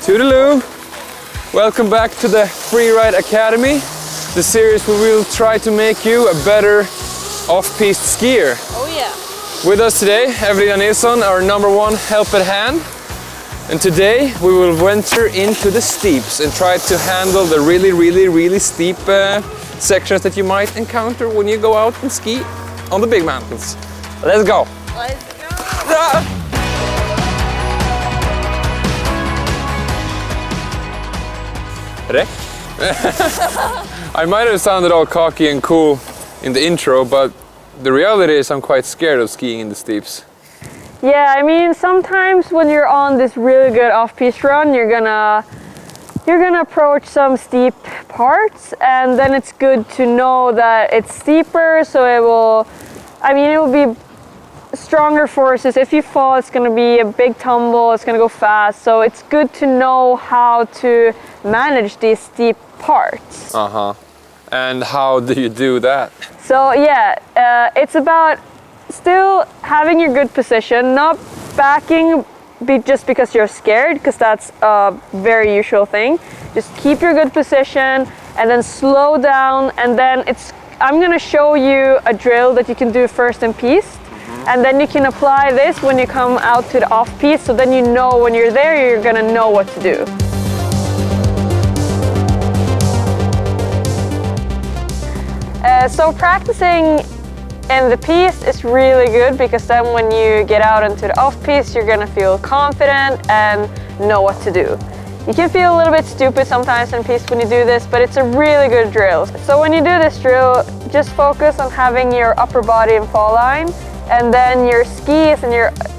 Toodaloo! Welcome back to the Freeride Academy, the series where we'll try to make you a better off-piste skier. Oh yeah! With us today, Evelina Nilsson, our #1 help at hand. And today we will venture into the steeps and try to handle the really steep sections that you might encounter when you go out and ski on the big mountains. Let's go! Let's go! Ah! I might have sounded all cocky and cool in the intro, but the reality is I'm quite scared of skiing in the steeps. Yeah, I mean, sometimes when you're on this really good off-piste run, you're gonna approach some steep parts, and then it's good to know that it's steeper, so it will be stronger forces. If you fall, it's gonna be a big tumble, it's gonna go fast, so it's good to know how to manage these steep parts. And how do you do that? So yeah, it's about still having your good position, not backing just because you're scared, because that's a very usual thing. Just keep your good position and then slow down, and then I'm gonna show you a drill that you can do first in piste, and then you can apply this when you come out to the off-piste, so then you know when you're there, you're gonna know what to do. So practicing in the piste is really good, because then when you get out into the off-piste, you're gonna feel confident and know what to do. You can feel a little bit stupid sometimes in piste when you do this, but it's a really good drill. So when you do this drill, just focus on having your upper body in fall line, and then your skis and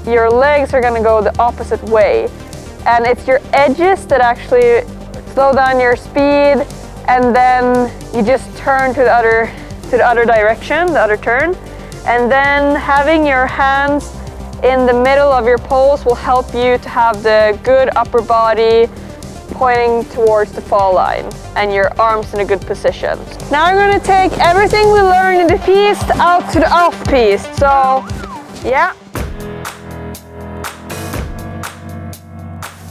your legs are gonna go the opposite way. And it's your edges that actually slow down your speed, and then you just turn to the other direction, the other turn. And then having your hands in the middle of your poles will help you to have the good upper body pointing towards the fall line and your arms in a good position. Now we're going to take everything we learned in the piste out to the off-piste. So, yeah.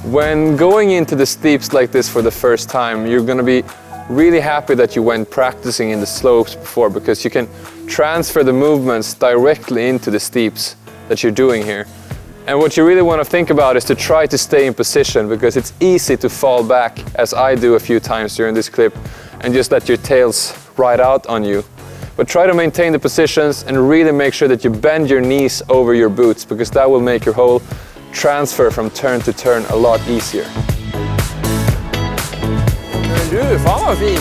When going into the steeps like this for the first time, you're going to be really happy that you went practicing in the slopes before, because you can transfer the movements directly into the steeps that you're doing here. And what you really want to think about is to try to stay in position, because it's easy to fall back, as I do a few times during this clip, and just let your tails ride out on you. But try to maintain the positions and really make sure that you bend your knees over your boots, because that will make your whole transfer from turn to turn a lot easier. Fan vad fint!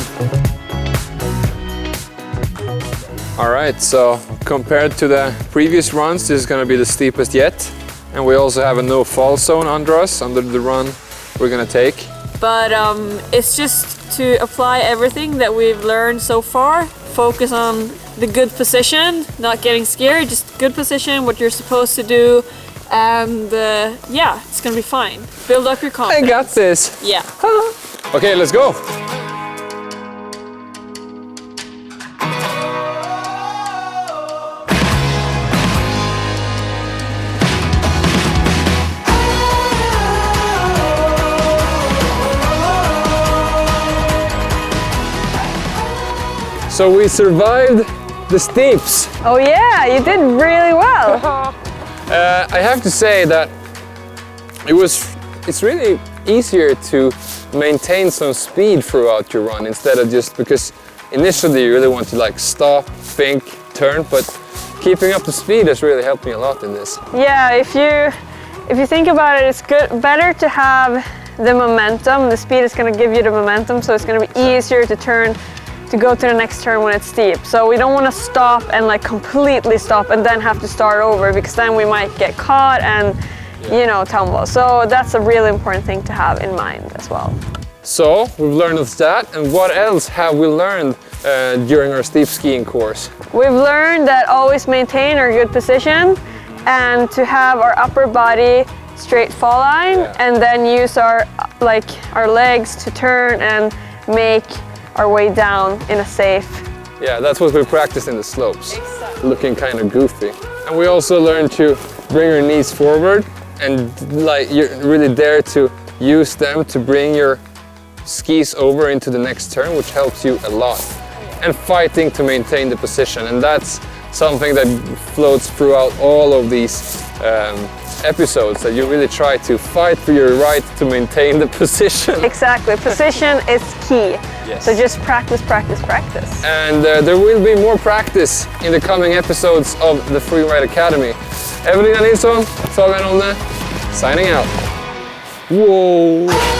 Alright, so compared to the previous runs, this is going to be the steepest yet. And we also have a no fall zone under us, under the run we're going to take. But it's just to apply everything that we've learned so far. Focus on the good position, not getting scared, just good position, what you're supposed to do. And yeah, it's going to be fine. Build up your confidence. I got this! Yeah. Okay, let's go! So we survived the steeps. Oh yeah, you did really well. I have to say that it's really easier to maintain some speed throughout your run, instead of just, because initially you really want to like stop, think, turn, but keeping up the speed has really helped me a lot in this. Yeah, if you think about it, it's better to have the momentum. The speed is going to give you the momentum, so it's going to be easier to go to the next turn when it's steep. So we don't want to stop and like completely stop and then have to start over, because then we might get caught and tumble. So that's a really important thing to have in mind as well. So we've learned of that, and what else have we learned during our steep skiing course? We've learned that always maintain our good position, and to have our upper body straight fall line, and then use our legs to turn and make our way down in a safe. Yeah, that's what we practice in the slopes. Exactly. Looking kind of goofy. And we also learned to bring your knees forward and like you're really dare to use them to bring your skis over into the next turn, which helps you a lot. And fighting to maintain the position, and that's something that floats throughout all of these episodes, that you really try to fight for your right to maintain the position. Exactly, position is key. Yes. So just practice, practice, practice. And there will be more practice in the coming episodes of the Freeride Academy. Evelina Nilsson, Fabian Olne, signing out. Whoa!